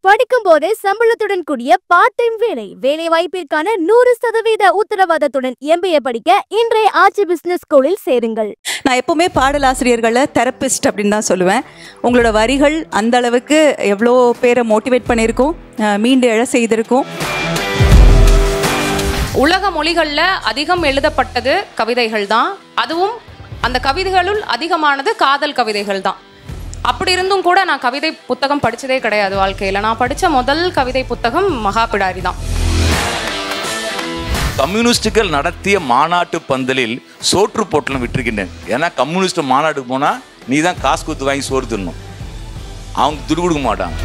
படிக்கும் போதே சம்பளத்துடன் கூடிய பார்ட் டைம் வேலை வாய்ப்பிற்கான 100% உத்தரவாதத்துடன் MBA படிக்க இன்றைய ஆச்சி பிசினஸ் ஸ்கூலில் சேருங்கள். நான் எப்பவுமே பாடலாசிரியர்களை தெரபிஸ்ட் அப்படின்னு தான் சொல்லுவேன். உங்களோட வரிகள் அந்த அளவுக்கு எவ்வளோ பேரை மோட்டிவேட் பண்ணியிருக்கோம், மீண்டு எழ செய்திருக்கோம். உலக மொழிகளில் அதிகம் எழுதப்பட்டது கவிதைகள் தான். அதுவும் அந்த கவிதைகளுள் அதிகமானது காதல் கவிதைகள் தான். அப்படி இருந்தும் கூட நான் கவிதை புத்தகம் படித்ததே கிடையாது வாழ்க்கையில். நான் படித்த முதல் கவிதை புத்தகம் மகாபிடாரி தான். கம்யூனிஸ்டுகள் நடத்திய மாநாட்டு பந்தலில் சோற்று பொட்டலம் விட்டுருக்கின்றேன். ஏன்னா கம்யூனிஸ்ட் மாநாட்டுக்கு போனால் நீ தான் காசு கொடுத்து வாங்கி சோறு தின்னும், அவங்க துடு கொடுக்க மாட்டாங்க.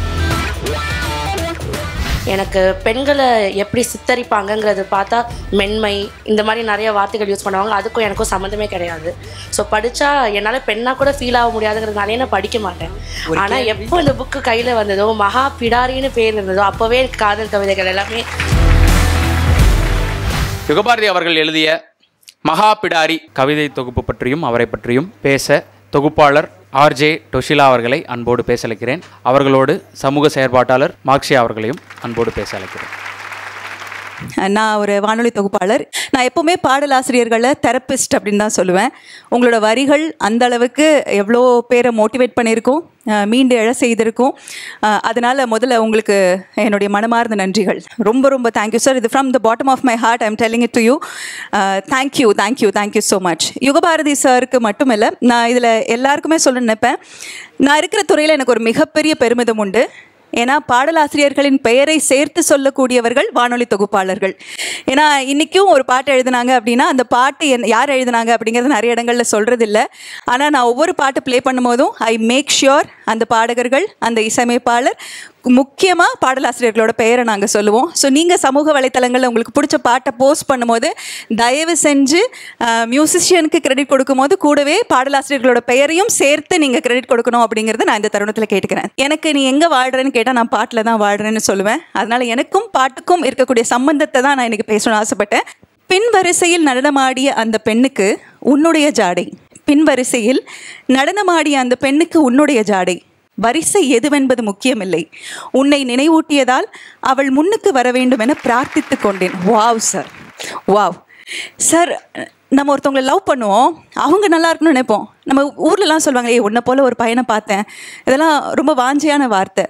எனக்கு பெண்களை எப்படி சித்தரிப்பாங்கங்கிறது பார்த்தா மென்மை இந்த மாதிரி நிறைய வார்த்தைகள் யூஸ் பண்ணுவாங்க. அதுக்கும் எனக்கும் சம்மந்தமே கிடையாது. ஸோ படித்தா என்னால் பெண்ணாக கூட ஃபீல் ஆக முடியாதுங்கிறதுனாலே நான் படிக்க மாட்டேன். ஆனால் எப்போ இந்த புக்கு கையில் வந்ததோ, மகா பிடாரின்னு பேர் இருந்ததோ, அப்போவே எனக்கு காதல் கவிதைகள் எல்லாமே. யுகபாரதி அவர்கள் எழுதிய மகா பிடாரி கவிதை தொகுப்பு பற்றியும் அவரை பற்றியும் பேச தொகுப்பாளர் RJ டொஷிலா அவர்களை அன்போடு பேச அழைக்கிறேன். அவர்களோடு சமூக செயற்பாட்டாளர் மார்க்ஷியா அவர்களையும் அன்போடு பேச அழைக்கிறேன். நான் ஒரு வானொலி தொகுப்பாளர். நான் எப்போவுமே பாடலாசிரியர்களை தெரபிஸ்ட் அப்படின்னு தான் சொல்லுவேன். உங்களோட வரிகள் அந்த அளவுக்கு எவ்வளோ பேரை மோட்டிவேட் பண்ணியிருக்கோம், மீண்டு எழ செய்திருக்கோம். அதனால் முதல்ல உங்களுக்கு என்னுடைய மனமார்ந்த நன்றிகள். ரொம்ப ரொம்ப தேங்க்யூ சார். இது from the bottom of my heart I am telling it to you. Thank you so much. Yugabharathi சாருக்கு மட்டும் இல்லை, நான் இதில் எல்லாருக்குமே சொல்ல நினைப்பேன். நான் இருக்கிற துறையில் எனக்கு ஒரு மிகப்பெரிய பெருமிதம் உண்டு. ஏன்னா பாடலாசிரியர்களின் பெயரை சேர்த்து சொல்லக்கூடியவர்கள் வானொலி தொகுப்பாளர்கள். ஏன்னா இன்றைக்கும் ஒரு பாட்டு எழுதுனாங்க அப்படின்னா அந்த பாட்டு யார் எழுதுனாங்க அப்படிங்கிறது நிறைய இடங்களில் சொல்கிறது இல்லை. ஆனால் நான் ஒவ்வொரு பாட்டு ப்ளே பண்ணும்போதும் ஐ மேக் ஷியோர் அந்த பாடகர்கள், அந்த இசையமைப்பாளர், முக்கியமாக பாடலாசிரியர்களோட பெயரை நாங்கள் சொல்லுவோம். ஸோ நீங்கள் சமூக வலைத்தளங்களில் உங்களுக்கு பிடிச்ச பாட்டை போஸ்ட் பண்ணும்போது தயவு செஞ்சு மியூசிஷியனுக்கு கிரெடிட் கொடுக்கும்போது கூடவே பாடலாசிரியர்களோட பெயரையும் சேர்த்து நீங்கள் கிரெடிட் கொடுக்கணும் அப்படிங்கிறது நான் இந்த தருணத்தில் கேட்டுக்கிறேன். எனக்கு நீ எங்கே வாழ்கிறேன்னு கேட்டால் நான் பாட்டில் தான் வாழ்கிறேன்னு சொல்லுவேன். அதனால் எனக்கும் பாட்டுக்கும் இருக்கக்கூடிய சம்பந்தத்தை தான் நான் இன்றைக்கி பேசணும்னு ஆசைப்பட்டேன். பின் வரிசையில் நடனமாடிய அந்த பெண்ணுக்கு உன்னுடைய ஜாடை, பின் வரிசையில் நடனமாடிய அந்த பெண்ணுக்கு உன்னுடைய ஜாடை, வரிசை எதுவென்பது முக்கியமில்லை, உன்னை நினைவூட்டியதால் அவள் முன்னுக்கு வர வேண்டும் என பிரார்த்தித்து கொண்டேன். Wow sir, wow sir. நம்ம ஒருத்தவங்களை லவ் பண்ணுவோம், அவங்க நல்லா இருக்குன்னு நினைப்போம். நம்ம ஊர்லலாம் சொல்லுவாங்க, உன்னை போல் ஒரு பையனை பார்த்தேன், இதெல்லாம் ரொம்ப வாஞ்சியான வார்த்தை.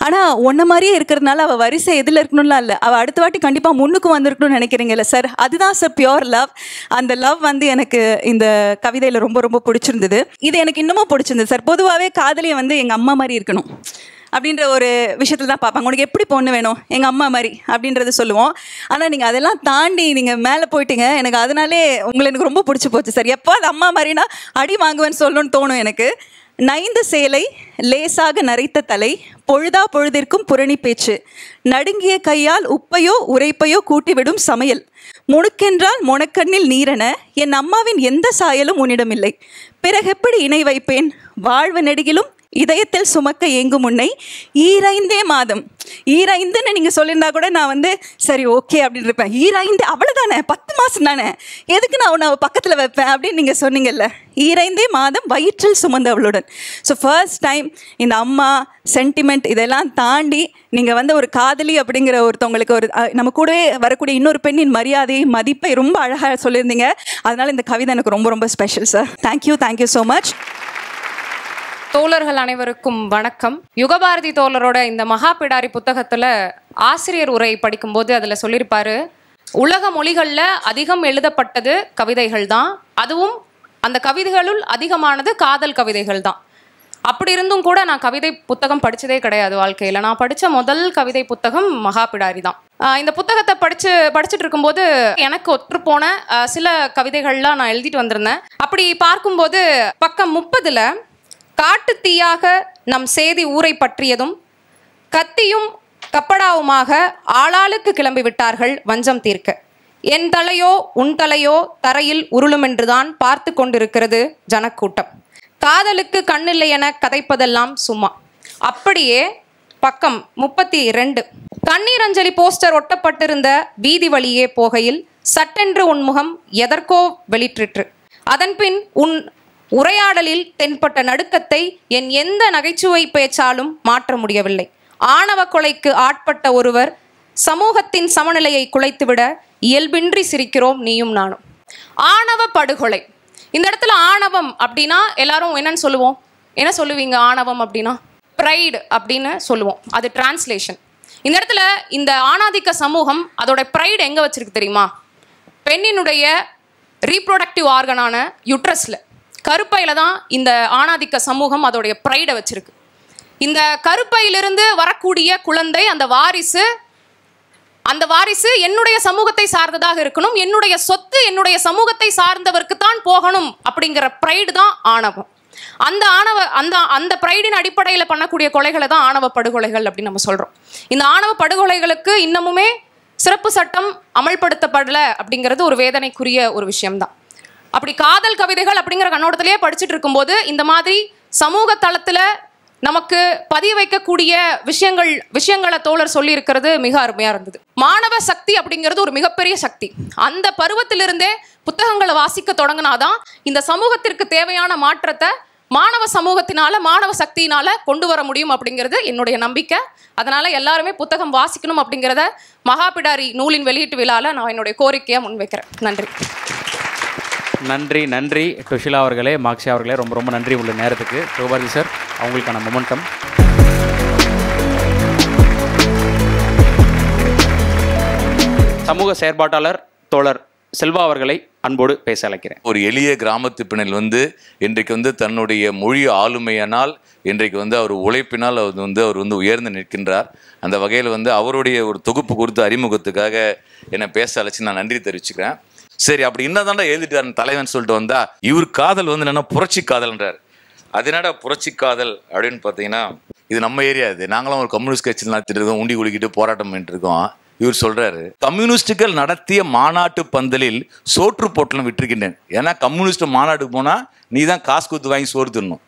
ஆனால் ஒன்றை மாதிரியே இருக்கிறதுனால அவள் வரிசை எதில் இருக்கணும்லாம் இல்லை, அவள் அடுத்த வாட்டி கண்டிப்பாக முன்னுக்கு வந்திருக்கணும்னு நினைக்கிறீங்கல்ல சார். அதுதான் சார் பியோர் லவ். அந்த லவ் எனக்கு இந்த கவிதையில் ரொம்ப ரொம்ப பிடிச்சிருந்தது. இது எனக்கு இன்னமும் பிடிச்சிருந்தது சார். பொதுவாகவே காதலியை எங்கள் அம்மா மாதிரி இருக்கணும் அப்படின்ற ஒரு விஷயத்தில் தான் பார்ப்பாங்க. உனக்கு எப்படி பொண்ணு வேணும், எங்கள் அம்மா மாதிரி அப்படின்றத சொல்லுவோம். ஆனால் நீங்கள் அதெல்லாம் தாண்டி நீங்கள் மேலே போயிட்டீங்க. எனக்கு அதனாலே எனக்கு ரொம்ப பிடிச்சி போச்சு சார். எப்போ அது அம்மா மாதிரினா அடி வாங்குவேன்னு சொல்லணும்னு தோணும் எனக்கு. நைந்த சேலை, லேசாக நரைத்த தலை, பொழுதா பொழுதிற்கும் புரணி பேச்சு, நடுங்கிய கையால் உப்பையோ உரைப்பையோ கூட்டிவிடும் சமையல், முணுக்கென்றால் மொனக்கண்ணில் நீரென என் அம்மாவின் எந்த சாயலும் உன்னிடமில்லை, பிறகெப்படி இணை வைப்பேன், வாழ்வு நெடுகிலும் இதயத்தில் சுமக்க ஏங்கும் உன்னை, ஈரைந்தே மாதம். ஈரைந்துன்னு நீங்கள் சொல்லியிருந்தா கூட நான் சரி ஓகே அப்படின்னு இருப்பேன். ஈரைந்து அவ்வளோதானே, 10 மாதம் தானே, எதுக்கு நான் உன்னை பக்கத்தில் வைப்பேன் அப்படின்னு நீங்கள் சொன்னீங்கல்ல. ஈரைந்தே மாதம் வயிற்றில் சுமந்தவளுடன். ஸோ ஃபர்ஸ்ட் டைம் இந்த அம்மா சென்டிமெண்ட் இதெல்லாம் தாண்டி நீங்கள் ஒரு காதலி அப்படிங்கிற ஒருத்தவங்களுக்கு ஒரு நம்ம கூடவே வரக்கூடிய இன்னொரு பெண்ணின் மரியாதையை, மதிப்பை ரொம்ப அழகாக சொல்லியிருந்தீங்க. அதனால் இந்த கவிதை எனக்கு ரொம்ப ரொம்ப special sir. Thank you so much. தோழர்கள் அனைவருக்கும் வணக்கம். யுகபாரதி தோழரோட இந்த மகாபிடாரி புத்தகத்தில் ஆசிரியர் உரை படிக்கும்போது அதில் சொல்லியிருப்பாரு, உலக மொழிகளில் அதிகம் எழுதப்பட்டது கவிதைகள் தான். அதுவும் அந்த கவிதைகளுள் அதிகமானது காதல் கவிதைகள் தான். அப்படி இருந்தும் கூட நான் கவிதை புத்தகம் படித்ததே கிடையாது வாழ்க்கையில். நான் படித்த முதல் கவிதை புத்தகம் மகாபிடாரி தான். இந்த புத்தகத்தை படிச்சுட்டு இருக்கும்போது எனக்கு ஒற்றுப்போன சில கவிதைகள்லாம் நான் எழுதிட்டு வந்திருந்தேன். அப்படி பார்க்கும்போது பக்கம் 30 காட்டு தீயாக நம் சேதி ஊரை பற்றியதும் கத்தியும் கப்படாவுமாக ஆளாளுக்கு கிளம்பி விட்டார்கள் வஞ்சம் தீர்க்க, என் தலையோ உன் தலையோ தரையில் உருளுமென்றுதான் பார்த்து கொண்டிருக்கிறது ஜனக்கூட்டம், காதலுக்கு கண்ணில்லை என கதைப்பதெல்லாம் சும்மா. அப்படியே பக்கம் 32 கண்ணீர் அஞ்சலி போஸ்டர் ஒட்டப்பட்டிருந்த வீதி வழியே போகையில் சட்டென்று உன் முகம் எதற்கோ வெளிற்றிற்று, அதன்பின் உன் உரையாடலில் தென்பட்ட நடுக்கத்தை என் எந்த நகைச்சுவை பேச்சாலும் மாற்ற முடியவில்லை. ஆணவ கொலைக்கு ஆட்பட்ட ஒருவர் சமூகத்தின் சமநிலையை குலைத்துவிட இயல்பின்றி சிரிக்கிறோம் நீயும் நானும். ஆணவ படுகொலை. இந்த இடத்துல ஆணவம் அப்படின்னா எல்லாரும் என்னன்னு சொல்லுவோம்? என்ன சொல்லுவீங்க ஆணவம் அப்படின்னா? ப்ரைடு அப்படின்னு சொல்லுவோம். அது டிரான்ஸ்லேஷன். இந்த இடத்துல இந்த ஆணாதிக்க சமூகம் அதோட ப்ரைடு எங்கே வச்சிருக்கு தெரியுமா? பெண்ணினுடைய ரீப்ரொடக்டிவ் ஆர்கனான யுட்ரஸில், கருப்பையில் தான் இந்த ஆணாதிக்க சமூகம் அதோடைய ப்ரைடை வச்சிருக்கு. இந்த கருப்பையிலிருந்து வரக்கூடிய குழந்தை, அந்த வாரிசு என்னுடைய சமூகத்தை சார்ந்ததாக இருக்கணும், என்னுடைய சொத்து என்னுடைய சமூகத்தை சார்ந்தவருக்கு தான் போகணும் அப்படிங்கிற ப்ரைடு தான் ஆணவம். அந்த ப்ரைடின் அடிப்படையில் பண்ணக்கூடிய கொலைகளை தான் ஆணவ படுகொலைகள் அப்படின்னு நம்ம சொல்கிறோம். இந்த ஆணவ படுகொலைகளுக்கு இன்னமுமே சிறப்பு சட்டம் அமல்படுத்தப்படலை அப்படிங்கிறது ஒரு வேதனைக்குரிய ஒரு விஷயம்தான். அப்படி காதல் கவிதைகள் அப்படிங்கிற கண்ணோட்டத்திலேயே படிச்சுட்டு இருக்கும்போது இந்த மாதிரி சமூக தளத்தில் நமக்கு பதிய வைக்கக்கூடிய விஷயங்களை தோழர் சொல்லி இருக்கிறது மிக அருமையாக இருந்தது. மாணவ சக்தி அப்படிங்கிறது ஒரு மிகப்பெரிய சக்தி. அந்த பருவத்திலிருந்தே புத்தகங்களை வாசிக்க தொடங்கினாதான் இந்த சமூகத்திற்கு தேவையான மாற்றத்தை மாணவ சமூகத்தினால, மாணவ சக்தியினால கொண்டு வர முடியும் அப்படிங்கிறது என்னுடைய நம்பிக்கை. அதனால எல்லாருமே புத்தகம் வாசிக்கணும் அப்படிங்கிறத மகாபிடாரி நூலின் வெளியீட்டு விழாவில் நான் என்னுடைய கோரிக்கையை முன்வைக்கிறேன். நன்றி. நன்றி நன்றி டொஷிலா அவர்களே, மாக்ஷி அவர்களே, ரொம்ப ரொம்ப நன்றி உள்ள நேரத்துக்கு. யுகபாரதி சார், அவங்களுக்கான மொமெண்டம். சமூக செயற்பாட்டாளர் தோழர் செல்வா அவர்களை அன்போடு பேச அழைக்கிறேன். ஒரு எளிய கிராமத்து பெண்ணில் இன்றைக்கு தன்னுடைய மொழி ஆளுமையினால் இன்றைக்கு அவர் உழைப்பினால் அவர் உயர்ந்து நிற்கின்றார். அந்த வகையில் அவருடைய ஒரு தொகுப்பு குறித்த அறிமுகத்துக்காக என்னை பேச அழைச்சி நான் நன்றி தெரிவிச்சுக்கிறேன். சரி, அப்படி என்னதாண்டா எழுதிட்டார் தலைவன் சொல்லிட்டு வந்தா, இவர் காதல் என்னன்னா புரட்சி காதல்ன்றார். அது என்னடா புரட்சி காதல் அப்படின்னு பார்த்தீங்கன்னா, இது நம்ம ஏரியா, இது நாங்களும் ஒரு கம்யூனிஸ்ட் கட்சியில் நடத்திட்டு இருக்கோம், உண்டி குளிக்கிட்டு போராட்டம் பண்ணிட்டு இருக்கோம். இவர் சொல்றாரு, கம்யூனிஸ்டுகள் நடத்திய மாநாட்டு பந்தலில் சோற்று பொட்டலம் விட்டுருக்கின்றேன். ஏன்னா கம்யூனிஸ்ட் மாநாட்டுக்கு போனா நீ தான் காசு கொடுத்து வாங்கி சோறு தின்னும்,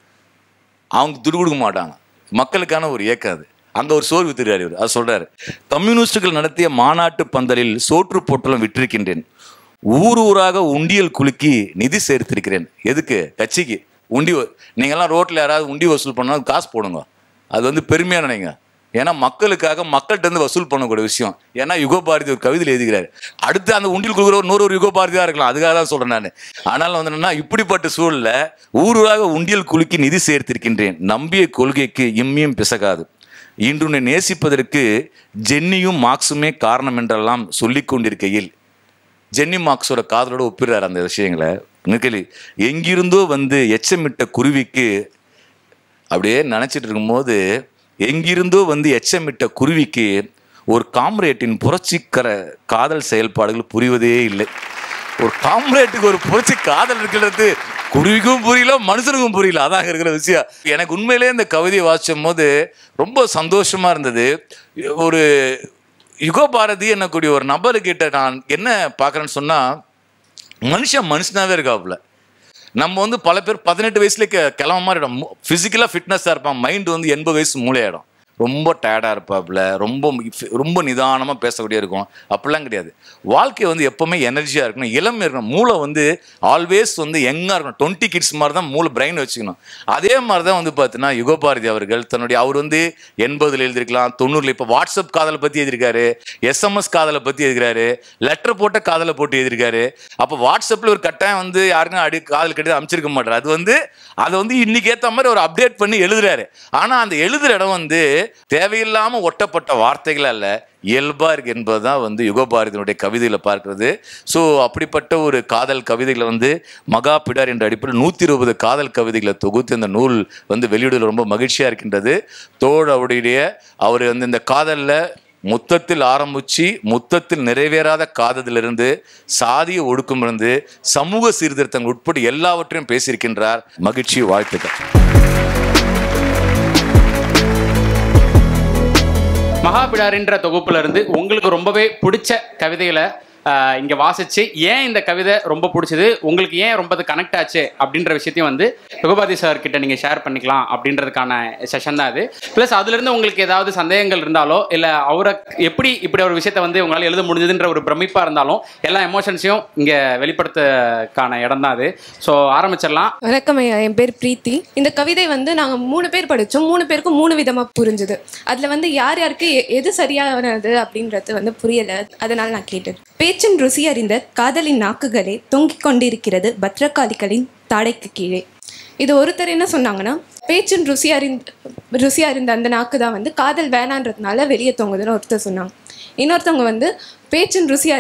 அவங்க துடு கொடுக்க மாட்டாங்க. மக்களுக்கான ஒரு இயக்கம் அது. அங்க ஒரு சோறு வித்துறாரு இவர். அது சொல்றாரு, கம்யூனிஸ்டுகள் நடத்திய மாநாட்டு பந்தலில் சோற்று பொட்டலம் விட்டிருக்கின்றேன், ஊர் ஊராக உண்டியல் குலுக்கி நிதி சேர்த்திருக்கிறேன். எதுக்கு? கட்சிக்கு. நீங்கள்லாம் ரோட்டில் யாராவது உண்டி வசூல் பண்ணாலும் காசு போடுங்க, அது பெருமையாக நினைங்க. ஏன்னா மக்களுக்காக மக்கள்கிட்ட வசூல் பண்ணக்கூடிய விஷயம். ஏன்னா யுகபாரதி ஒரு கவிதையில் எழுதுகிறார், அடுத்து அந்த உண்டியல் கொடுக்குற ஒரு யுகபாரதியாக இருக்கலாம், அதுக்காக தான் சொல்கிறேன் நான். ஆனால் என்னன்னா, இப்படிப்பட்ட சூழலில் ஊராக உண்டியல் குலுக்கி நிதி சேர்த்திருக்கின்றேன், நம்பிய கொள்கைக்கு இம்மியும் பிசகாது, இன்று உன்னை நேசிப்பதற்கு ஜென்னியும் மார்க்ஸுமே காரணம் என்றெல்லாம் சொல்லி கொண்டிருக்கையில், ஜென்னி மார்க்ஸோட காதலோட ஒப்பிடுறாரு அந்த விஷயங்களை. நிக்கலி எங்கிருந்தோ எச்சமிட்ட குருவிக்கு அப்படியே நினச்சிட்டு இருக்கும்போது, எங்கிருந்தோ எச்சமிட்ட குருவிக்கு ஒரு காம்ரேட்டின் புரட்சிக்கர காதல் செயல்பாடுகள் புரிவதே இல்லை. ஒரு காம்ரேட்டுக்கு ஒரு புரட்சி காதல் இருக்கிறது குருவிக்கும் புரியல, மனுஷனுக்கும் புரியல. அதான் இருக்கிற விஷயம். எனக்கு உண்மையிலே இந்த கவிதையை வாசிக்கும் போது ரொம்ப சந்தோஷமா இருந்தது. ஒரு யுகபாரதி என்னக்கூடிய ஒரு நபர்கிட்ட நான் என்ன பார்க்குறேன்னு சொன்னால், மனுஷனாகவே இருக்காப்புல. நம்ம பல பேர் 18 வயசுலேயே கிளம்ப மாதிரி ஃபிசிக்கலாக ஃபிட்னஸாக இருப்பான், மைண்டு 80 வயசு மூளையாயிடும், ரொம்ப டயர்டாக இருப்பாப்புல, ரொம்ப நிதானமாக பேசக்கூடிய இருக்கும். அப்படிலாம் கிடையாது. வாழ்க்கை எப்போவுமே எனர்ஜியாக இருக்கணும், இளமையாக இருக்கணும். மூளை ஆல்வேஸ் யங்காக இருக்கணும். 20 கிட்ஸ் மாதிரி தான் மூளை பிரெயின் வச்சுக்கணும். அதே மாதிரி தான் பார்த்தீங்கன்னா யுகபாரதி அவர்கள் தன்னுடைய அவர் 80 எழுதியிருக்கலாம், 90. இப்போ வாட்ஸ்அப் காதலை பற்றி எழுதியிருக்காரு, SMS காதலை பற்றி எழுதிக்கிறாரு, லெட்டர் போட்ட காதலை போட்டு எழுதியிருக்காரு. அப்போ வாட்ஸ்அப்பில் ஒரு கட்டாயம் யாருக்கும் காதல் கட்டி அமைச்சிருக்க மாட்டார். அது அதை இன்னைக்கு ஏற்ற மாதிரி ஒரு அப்டேட் பண்ணி எழுதுறாரு. ஆனால் அந்த எழுதுகிற இடம் தேவையில்லாம ஒட்டப்பட்ட வார்த்தைகள் அல்ல, இயல்பா இருக்கு என்பதுதான் யுகபாரதியினுடைய கவிதையில பார்க்கிறது. ஸோ அப்படிப்பட்ட ஒரு காதல் கவிதைகளை மகாபிடார் என்ற அடிப்படையில் 120 காதல் கவிதைகளை தொகுத்து இந்த நூல் வெளியிடுவதில் ரொம்ப மகிழ்ச்சியா இருக்கின்றது. அவருடைய அவர் இந்த காதலில் முத்தத்தில் ஆரம்பிச்சு முத்தத்தில் நிறைவேறாத காதலிலிருந்து சாதிய ஒடுக்கமிருந்து சமூக சீர்திருத்தங்கள் உட்பட எல்லாவற்றையும் பேசியிருக்கின்றார். மகிழ்ச்சி, வாழ்த்துக்கள். மகாபிடாரின்ற தொகுப்புல இருந்து உங்களுக்கு ரொம்பவே பிடிச்ச கவிதைகளை இங்கே வாசிச்சு ஏன் இந்த கவிதை ரொம்ப பிடிச்சது, உங்களுக்கு ஏன் ரொம்ப கனெக்ட் ஆச்சு அப்படின்ற விஷயத்தையும் வந்து யுகபாரதி சார் கிட்ட நீங்கள் ஷேர் பண்ணிக்கலாம் அப்படின்றதுக்கான செஷன் தான் இது. ப்ளஸ் அதுலேருந்து உங்களுக்கு ஏதாவது சந்தேகங்கள் இருந்தாலோ இல்லை அவரை எப்படி இப்படி ஒரு விஷயத்தை வந்து உங்களால் எழுத முடிஞ்சதுன்ற ஒரு பிரமிப்பாக இருந்தாலும் எல்லா எமோஷன்ஸையும் இங்கே வெளிப்படுத்தக்கான இடம் தான் அது. ஸோ ஆரம்பிச்சிடலாம். வணக்கம் ஐயா, என் பேர் பிரீத்தி. இந்த கவிதை வந்து நாங்கள் 3 பேர் படித்தோம். 3 பேருக்கும் 3 விதமாக புரிஞ்சுது. அதில் வந்து யார் யாருக்கு எது சரியானது அப்படின்றது வந்து புரியலை. அதனால நான் கேட்டேன். பேச்சின் ருசி அறிந்த காதலின் நாக்குகளே தொங்கிக் கொண்டிருக்கிறது பத்ரகாளிகளின் தாடைக்கு கீழே. இது ஒருத்தர் என்ன சொன்னாங்கன்னா, பேச்சின் ருசி அறிந்த அந்த நாக்கு தான் வந்து காதல் வேணான்றதுனால வெளியே தொங்குதுன்னு ஒருத்தர் சொன்னாங்க. இன்னொருத்தவங்க வந்து பேச்சின் ருசி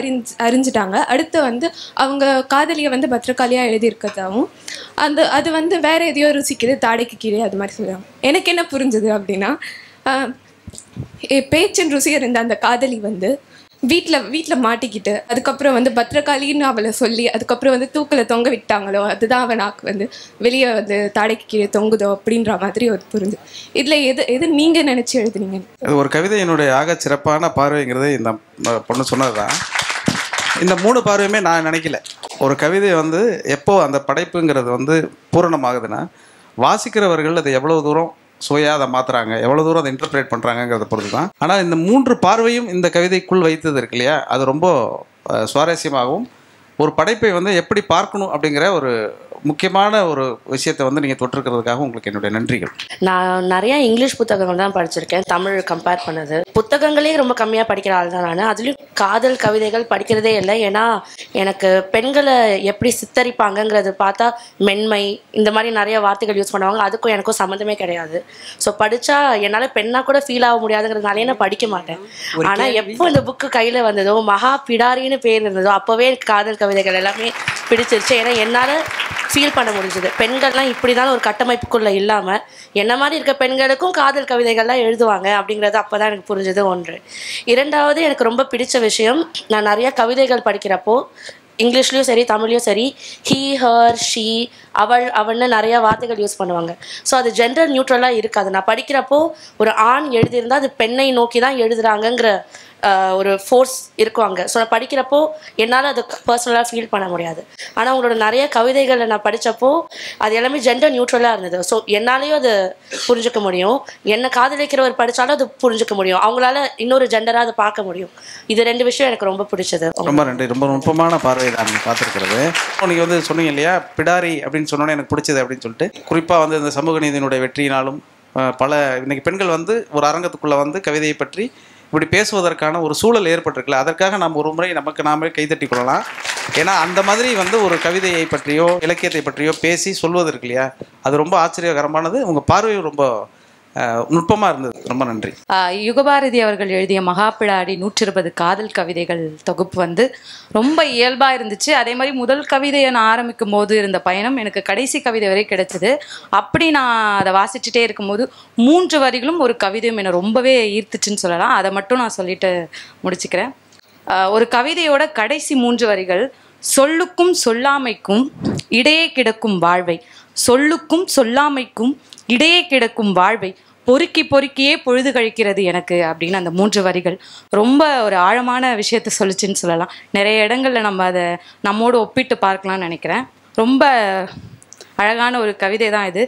அறிஞ்சிட்டாங்க, அடுத்து வந்து அவங்க காதலியை வந்து பத்ரகாளியாக எழுதியிருக்கிறதாவும் அது வந்து வேற எதையோ ருசிக்குது தாடைக்கு கீழே, அது மாதிரி சொல்லுவாங்க. எனக்கு என்ன புரிஞ்சுது அப்படின்னா, பேச்சின் ருசி அறிந்த அந்த காதலி வந்து வீட்டில் மாட்டிக்கிட்டு அதுக்கப்புறம் வந்து பத்ரகாளின்னு அவளை சொல்லி அதுக்கப்புறம் வந்து தூக்கில் தொங்க விட்டாங்களோ, அதுதான் அவனாக்கு வந்து வெளியே வந்து தாடைக்கு கீழே தொங்குதோ அப்படின்ற மாதிரி ஒரு புரிஞ்சு. இதில் எது நீங்கள் நினச்சி எழுதுனீங்க? ஒரு கவிதை என்னுடைய ஆக சிறப்பான பார்வைங்கிறது இந்த பொண்ணு சொன்னது தான். இந்த 3 பார்வையுமே நான் நினைக்கல. ஒரு கவிதை வந்து எப்போ அந்த படைப்புங்கிறது வந்து பூரணமாகுதுன்னா, வாசிக்கிறவர்கள் அதை எவ்வளோ தூரம் சுவையாக அதை மாற்றுறாங்க, எவ்வளோ தூரம் அதை இன்டர்பிரேட் பண்ணுறாங்கிறத பொறுத்து தான். ஆனால் இந்த 3 பார்வையும் இந்த கவிதைக்குள் வைத்தது இருக்கு இல்லையா, அது ரொம்ப சுவாரஸ்யமாகவும் ஒரு படைப்பை வந்து எப்படி பார்க்கணும் அப்படிங்கிற ஒரு முக்கியமான ஒரு விஷயத்தை வந்து நீங்கள் தொட்டிருக்கிறதுக்காக உங்களுக்கு என்னுடைய நன்றிகள். நான் நிறையா இங்கிலீஷ் புத்தகங்கள் தான் படிச்சிருக்கேன், தமிழ் கம்பேர் பண்ணது. புத்தகங்களே ரொம்ப கம்மியாக படிக்கிற ஆள் தான் நான். அதுலேயும் காதல் கவிதைகள் படிக்கிறதே இல்லை. ஏன்னா எனக்கு பெண்களை எப்படி சித்தரிப்பாங்கங்கிறது பார்த்தா மென்மை இந்த மாதிரி நிறைய வார்த்தைகள் யூஸ் பண்ணுவாங்க, அதுக்கும் எனக்கும் சம்மந்தமே கிடையாது. ஸோ படித்தா என்னால் பெண்ணாக கூட ஃபீல் ஆக முடியாதுங்கிறதுனாலே நான் படிக்க மாட்டேன். ஆனால் எப்போ இந்த புக்கு கையில் வந்ததோ, மகா பிடாரின்னு பேர் இருந்ததோ, அப்போவே எனக்கு காதல் கவிதைகள் எல்லாமே பிடிச்சிருச்சு. ஏன்னா என்னால் ஃபீல் பண்ண முடிஞ்சது. பெண்கள்லாம் இப்படி தான் ஒரு கட்டமைப்புக்குள்ளே இல்லாமல் என்ன மாதிரி இருக்க பெண்களுக்கும் காதல் கவிதைகள்லாம் எழுதுவாங்க அப்படிங்கிறது அப்போ தான் எனக்கு புரிஞ்சது. 1. 2வது எனக்கு ரொம்ப பிடிச்ச விஷயம், நான் நிறையா கவிதைகள் படிக்கிறப்போ இங்கிலீஷ்லேயும் சரி தமிழ்லையும் சரி ஹீ, ஹர், ஷீ, அவள்னு நிறையா வார்த்தைகள் யூஸ் பண்ணுவாங்க. ஸோ அது ஜெண்டர் நியூட்ரலாக இருக்காது. நான் படிக்கிறப்போ ஒரு ஆண் எழுதியிருந்தால் அது பெண்ணை நோக்கி தான் எழுதுகிறாங்கங்கிற ஒரு ஃபோர்ஸ் இருக்குவாங்க. ஸோ நான் படிக்கிறப்போ என்னால் அது பர்சனலாக ஃபீல் பண்ண முடியாது. ஆனால் அவங்களோட நிறைய கவிதைகளை நான் படித்தப்போ அது எல்லாமே ஜெண்டர் நியூட்ரலாக இருந்தது. ஸோ என்னாலேயும் அது புரிஞ்சுக்க முடியும், என்னை காதலிக்கிறவர் படித்தாலும் அது புரிஞ்சுக்க முடியும், அவங்களால இன்னொரு ஜெண்டராக அதை பார்க்க முடியும். இது 2 விஷயம் எனக்கு ரொம்ப பிடிச்சது. ரொம்ப நன்றி. ரொம்ப நுட்பமான பார்வை தான் நீங்கள் பார்த்துருக்கிறது. நீங்கள் வந்து சொன்னீங்க இல்லையா, பிடாரி அப்படின்னு சொன்னோன்னே எனக்கு பிடிச்சது அப்படின்னு சொல்லிட்டு, குறிப்பாக வந்து இந்த சமூக நீதியினுடைய வெற்றியினாலும் பல இன்னைக்கு பெண்கள் வந்து ஒரு அரங்கத்துக்குள்ளே வந்து கவிதையை பற்றி இப்படி பேசுவதற்கான ஒரு சூழல் ஏற்பட்டிருக்குல்ல, அதற்காக நாம் ஒரு முறை நமக்கு நாமே கைத்தட்டி கொள்ளலாம். ஏன்னா அந்த மாதிரி வந்து ஒரு கவிதையை பற்றியோ இலக்கியத்தை பற்றியோ பேசி சொல்வதற்கு இல்லையா, அது ரொம்ப ஆச்சரியகரமானது. உங்கள் பார்வையும் ரொம்ப நுட்பமாக இருந்தது. ரொம்ப நன்றி. யுகபாரதி அவர்கள் எழுதிய மகாபிடாரி 120 காதல் கவிதைகள் தொகுப்பு வந்து ரொம்ப இயல்பாக இருந்துச்சு. அதே மாதிரி முதல் கவிதையை நான் ஆரம்பிக்கும் போது இருந்த பயணம் எனக்கு கடைசி கவிதை வரை கிடைச்சது. அப்படி நான் அதை வாசிச்சுட்டே இருக்கும்போது 3 வரிகளும் ஒரு கவிதையும் என்னை ரொம்பவே ஈர்த்துச்சுன்னு சொல்லலாம். அதை மட்டும் நான் சொல்லிட்டு முடிச்சுக்கிறேன். ஒரு கவிதையோட கடைசி 3 வரிகள், சொல்லுக்கும் சொல்லாமைக்கும் இடையே கிடக்கும் வாழ்வை, சொல்லுக்கும் சொல்லாமைக்கும் இடையே கிடக்கும் வாழ்வை பொறுக்கி பொறுக்கியே பொழுது கழிக்கிறது எனக்கு அப்படின்னு அந்த 3 வரிகள் ரொம்ப ஒரு ஆழமான விஷயத்த சொல்லிச்சுன்னு சொல்லலாம். நிறைய இடங்களில் நம்ம அதை நம்மோடு ஒப்பிட்டு பார்க்கலாம்னு நினைக்கிறேன். ரொம்ப அழகான ஒரு கவிதை தான் இது.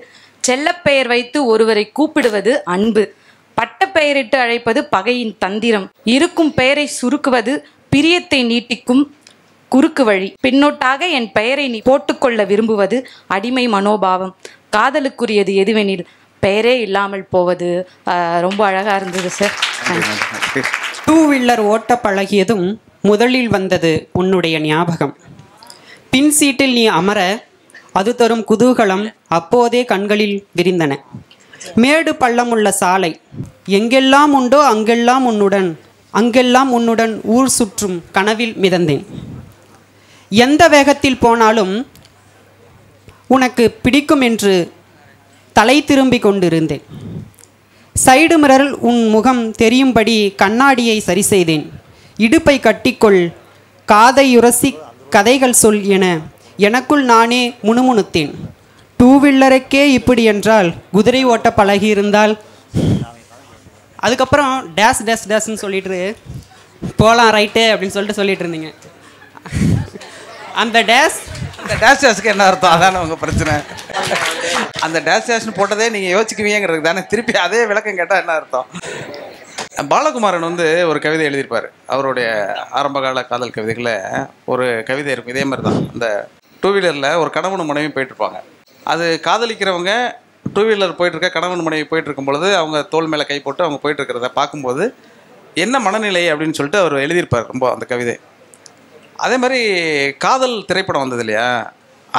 செல்லப்பெயர் வைத்து ஒருவரை கூப்பிடுவது அன்பு, பட்டப்பெயரிட்டு அழைப்பது பகையின் தந்திரம், இருக்கும் பெயரை சுருக்குவது பிரியத்தை நீட்டிக்கும் குறுக்கு வழி, பின்னோட்டாக என் பெயரை நீ போட்டுக்கொள்ள விரும்புவது அடிமை மனோபாவம், காதலுக்குரியது எதுவெனில் பெயரே இல்லாமல் போவது. ரொம்ப அழகாக இருந்தது சார். 2 வீலர் ஓட்ட பழகியதும் முதலில் வந்தது உன்னுடைய ஞாபகம், பின் சீட்டில் நீ அமர அது தரும் குதூகலம் அப்போதே கண்களில் விரிந்தன. மேடு பள்ளமுள்ள சாலை, எங்கெல்லாம் உண்டோ அங்கெல்லாம் உன்னுடன், அங்கெல்லாம் உன்னுடன் ஊர் சுற்றும் கனவில் மிதந்தேன். எந்த வேகத்தில் போனாலும் உனக்கு பிடிக்கும் என்று தலை திரும்பி கொண்டிருந்தேன். சைடு மிரரில் உன் முகம் தெரியும்படி கண்ணாடியை சரி செய்தேன். இடுப்பை கட்டிக்கொள், காதையுரசி கதைகள் சொல் என எனக்குள் நானே முணுமுணுத்தேன். 2 வீலருக்கே இப்படி என்றால் குதிரை ஓட்ட பழகி இருந்தால். அதுக்கப்புறம் டேஸ் டேஸ் டேஸ்ன்னு சொல்லிட்டு போகலாம் ரைட்டு அப்படின்னு சொல்லிட்டு இருந்தீங்க. அந்த டேஷ் டேஷ்க்கு என்ன அர்த்தம்? அதானே உங்கள் பிரச்சனை. அந்த டேஷ்னு போட்டதே நீங்கள் யோசிக்குவீங்கிறதுக்கு தானே. திருப்பி அதே விளக்கம் கேட்டால் என்ன அர்த்தம்? பாலகுமாரன் வந்து ஒரு கவிதை எழுதியிருப்பார். அவருடைய ஆரம்பகால காதல் கவிதைகளில் ஒரு கவிதை இருக்கும் இதே மாதிரி தான். இந்த டூ வீலரில் ஒரு கணவனும் மனைவியும் போயிட்டுருப்பாங்க. அது காதலிக்கிறவங்க டூ வீலர் போயிட்டுருக்க கணவன் மனைவி போயிட்டுருக்கும் பொழுது அவங்க தோள் மேலே கை போட்டு அவங்க போயிட்டுருக்கிறத பார்க்கும்போது என்ன மனநிலை அப்படின்னு சொல்லிட்டு அவர் எழுதியிருப்பார் ரொம்ப அந்த கவிதை. அதே மாதிரி காதல் திரைப்படம் வந்தது இல்லையா,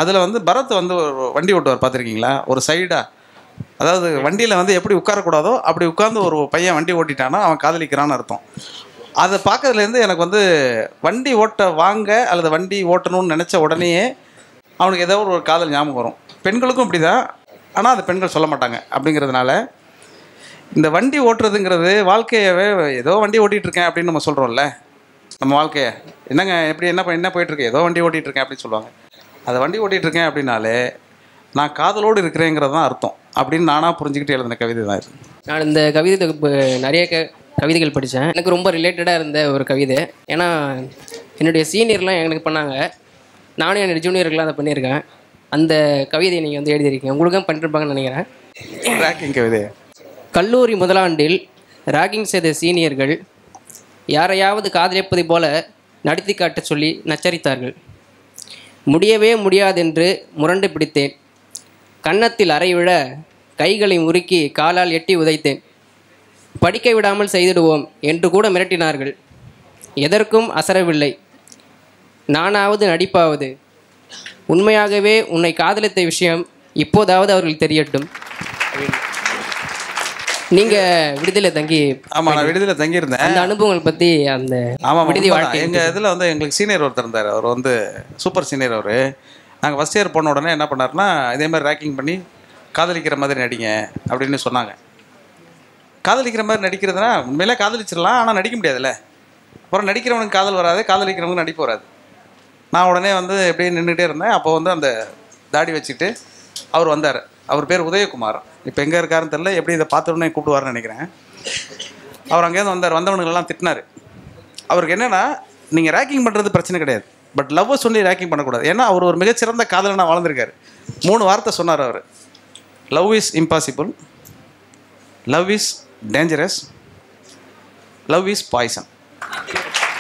அதில் வந்து பரத் வந்து ஒரு வண்டி ஓட்டுவார், பார்த்துருக்கீங்களா? ஒரு சைடாக, அதாவது வண்டியில் வந்து எப்படி உட்காரக்கூடாதோ அப்படி உட்காந்து ஒரு பையன் வண்டி ஓட்டிட்டானா அவன் காதலிக்கிறான்னு அர்த்தம். அதை பார்க்கறதுலேருந்து எனக்கு வந்து வண்டி ஓட்ட வாங்க அல்லது வண்டி ஓட்டணும்னு நினச்ச உடனேயே அவனுக்கு ஏதோ ஒரு காதல் ஞாபகம் வரும். பெண்களுக்கும் இப்படி தான், ஆனால் அது பெண்கள் சொல்ல மாட்டாங்க. அப்படிங்கிறதுனால இந்த வண்டி ஓட்டுறதுங்கிறது வாழ்க்கையவே ஏதோ வண்டி ஓட்டிகிட்ருக்கேன் அப்படின்னு நம்ம சொல்கிறோம்ல, நம்ம வாழ்க்கையை என்னங்க எப்படி என்ன போயிட்டுருக்கேன், ஏதோ வண்டி ஓட்டிகிட்ருக்கேன் அப்படின்னு சொல்லுவாங்க. அதை வண்டி ஓட்டிகிட்ருக்கேன் அப்படின்னாலே நான் காதலோடு இருக்கிறேங்கிறது தான் அர்த்தம் அப்படின்னு நானாக புரிஞ்சுக்கிட்டு எழுதின கவிதை தான் இது. நான் இந்த கவிதை தொகுப்பு நிறைய கவிதைகள் படித்தேன். எனக்கு ரொம்ப ரிலேட்டடாக இருந்த ஒரு கவிதை. ஏன்னா என்னுடைய சீனியர்லாம் எனக்கு பண்ணாங்க, நானும் என்னுடைய ஜூனியர்கள்லாம் அதை பண்ணியிருக்கேன். அந்த கவிதையை நீங்கள் வந்து எழுதியிருக்கீங்க, உங்களுக்கும் பண்ணிருப்பாங்கன்னு நினைக்கிறேன். ராக்கிங் கவிதை. கல்லூரி முதலாண்டில் ராக்கிங் செய்த சீனியர்கள் யாரையாவது காதலிப்பதை போல நடத்தி காட்ட சொல்லி நச்சரித்தார்கள். முடியவே முடியாதென்று முரண்டு பிடித்தேன். கன்னத்தில் அறை விழ கைகளை முறுக்கி காலால் எட்டி உதைத்தேன். படிக்க விடாமல் செய்திடுவோம் என்று கூட மிரட்டினார்கள். எதற்கும் அசரவில்லை. நானாவது நடிப்பாவது. உண்மையாகவே உன்னை காதலித்த விஷயம் இப்போதாவது அவர்கள் தெரியட்டும். நீங்கள் விடுதலை தங்கி? ஆமாம், நான் விடுதலை தங்கியிருந்தேன். அந்த அனுபவங்கள் பற்றி அந்த விடுதி வாழ்க்கை. எங்கள் இதில் வந்து எங்களுக்கு சீனியர் ஒருத்தர் இருந்தார். அவர் வந்து சூப்பர் சீனியர். அவர் நாங்கள் ஃபஸ்ட் இயர் போன உடனே என்ன பண்ணார்னா, இதே மாதிரி ரேக்கிங் பண்ணி காதலிக்கிற மாதிரி நடிங்க அப்படின்னு சொன்னாங்க. காதலிக்கிற மாதிரி நடிக்கிறதுனா உண்மையிலே காதலிச்சிடலாம், ஆனால் நடிக்க முடியாதுல்ல. அப்புறம் நடிக்கிறவனுக்கு காதல் வராது, காதலிக்கிறவனுக்கு நடிப்பு வராது. நான் உடனே வந்து எப்படியே நின்றுட்டே இருந்தேன். அப்போ வந்து அந்த தாடி வச்சுட்டு அவர் வந்தார். அவர் பேர் உதயகுமார். இப்போ எங்கே இருக்காருன்னு தெரியல, எப்படி இதை பார்த்தோன்னே கூப்பிடுவார்னு நினைக்கிறேன். அவர் அங்கேருந்து வந்தார். வந்தவனுங்களெல்லாம் திட்டினார். அவருக்கு என்னென்னா, நீங்கள் ரேக்கிங் பண்ணுறது பிரச்சனை கிடையாது, பட் லவ்வை சொல்லி ரேக்கிங் பண்ணக்கூடாது. ஏன்னா அவர் ஒரு மிகச்சிறந்த காதலனாக வாழ்ந்திருக்காரு. 3 வார்த்தை சொன்னார் அவர். Love is impossible, love is dangerous, love is poison.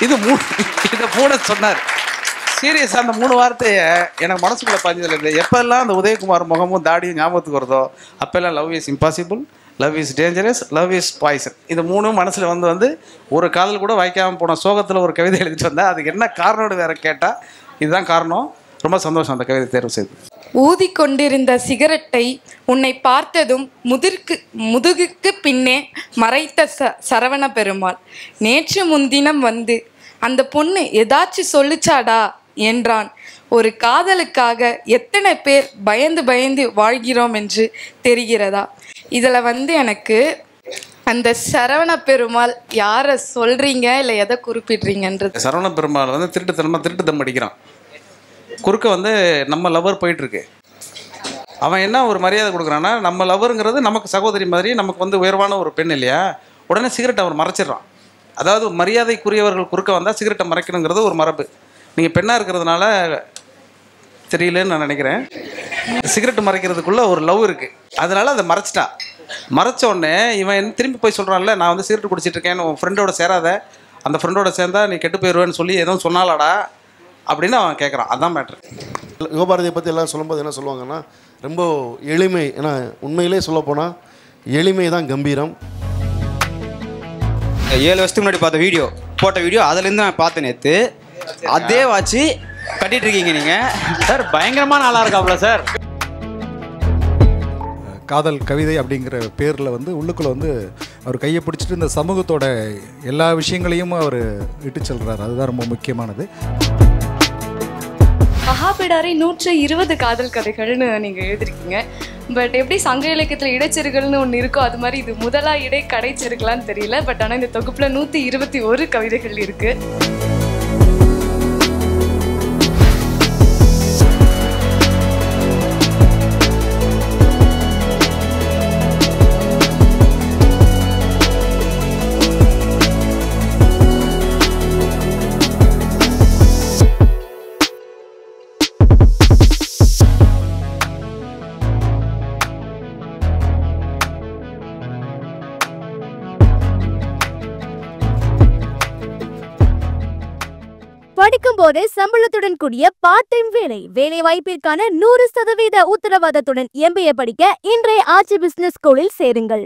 இதை 3 சொன்னார். சீரியஸாக அந்த 3 வார்த்தையை எனக்கு மனசுக்குள்ளே பதிஞ்சதில் இருந்து எப்போல்லாம் அந்த உதயகுமார் முகமும் தாடியும் ஞாபகத்துக்கு வருதோ அப்போல்லாம் love is impossible, love is dangerous, love is poison, இது 3 மனசில் வந்து ஒரு காதல் கூட வாய்க்காமல் போன சோகத்தில் ஒரு கவிதை எழுதிட்டு வந்தேன். அதுக்கு என்ன காரணம்னு வேற கேட்டால் இதுதான் காரணம். ரொம்ப சந்தோஷம் அந்த கவிதை தேர்வு செய்து. ஊதிக்கொண்டிருந்த சிகரெட்டை உன்னை பார்த்ததும் முதுகுக்கு பின்னே மறைத்த சரவண பெருமாள் நேற்று முன்தினம் வந்து அந்த பொண்ணு ஏதாச்சும் சொல்லிச்சாடா என்றான். ஒரு காதலுக்காக எத்தனை பேர் பயந்து பயந்து வாழ்கிறோம் என்று தெரிகிறதா? இதில் வந்து எனக்கு அந்த சரவண பெருமாள் யாரை சொல்கிறீங்க இல்லை எதை குறிப்பிட்றீங்கன்றது. சரவண பெருமாள் வந்து திருட்டு தம் அடிக்கிறான். குறுக்க வந்து நம்ம லவர் போயிட்டுருக்கு. அவன் என்ன ஒரு மரியாதை கொடுக்குறான்னா, நம்ம லவருங்கிறது நமக்கு சகோதரி மாதிரி, நமக்கு வந்து உயர்வான ஒரு பெண் இல்லையா. உடனே சிகரெட் அவர் மறைச்சிடுறான். அதாவது மரியாதைக்குரியவர்கள் குறுக்க வந்தால் சிகரெட்டை மறைக்கணுங்கிறது ஒரு மரபு. நீங்கள் பெண்ணாக இருக்கிறதுனால தெரியலன்னு நான் நினைக்கிறேன். சிகரெட்டு மறைக்கிறதுக்குள்ளே ஒரு லவ் இருக்குது, அதனால் அதை மறைச்சிட்டா. மறைச்ச உடனே இவன் திரும்பி போய் சொல்கிறான்ல, நான் வந்து சிகரெட் குடிச்சிட்டு இருக்கேன், உன் ஃப்ரெண்டோட சேராத, அந்த ஃப்ரெண்டோட சேர்ந்தா நீ கெட்டு போயிடுவேன்னு சொல்லி எதுவும் சொன்னாலாடா அப்படின்னு அவன் கேட்குறான். அதுதான் மேட்ரு. யுகபாரதியை பற்றி எல்லாம் சொல்லும்போது என்ன சொல்லுவாங்கன்னா, ரொம்ப எளிமை. ஏன்னா உண்மையிலே சொல்லப்போனால் எளிமை தான் கம்பீரம். 7 வருஷத்துக்கு முன்னாடி பார்த்த போட்ட வீடியோ அதுலேருந்து நான் பார்த்தேன் நேற்று. அதே வாட்சி கட்டிட்டு இருக்கீங்க நீங்கள் சார். பயங்கரமான ஆளாக இருக்காப்புல சார். காதல் கவிதை அப்படிங்கிற பேரில் வந்து உள்ளுக்குள்ளே வந்து அவர் கையை பிடிச்சிட்டு இந்த சமூகத்தோட எல்லா விஷயங்களையும் அவர் இட்டு செல்கிறார். அதுதான் ரொம்ப முக்கியமானது. மகாபிடாரி 120 காதல் கதைகள்னு நீங்கள் எழுதிருக்கீங்க. பட் எப்படி சங்க இலக்கியத்தில் இடைச்செருகள்னு ஒன்று இருக்கோ அது மாதிரி இது முதலா இடை கடைச்செருகலான்னு தெரியல. பட் ஆனால் இந்த தொகுப்பில் 121 கவிதைகள் இருக்குது. படிக்கும் போதே சம்பளத்துடன் கூடிய பார்ட் டைம் வேலை, வேலை வாய்ப்பிற்கான 100% உத்தரவாதத்துடன் MBA படிக்க இன்றைய ஆச்சி பிசினஸ் ஸ்கூலில் சேருங்கள்.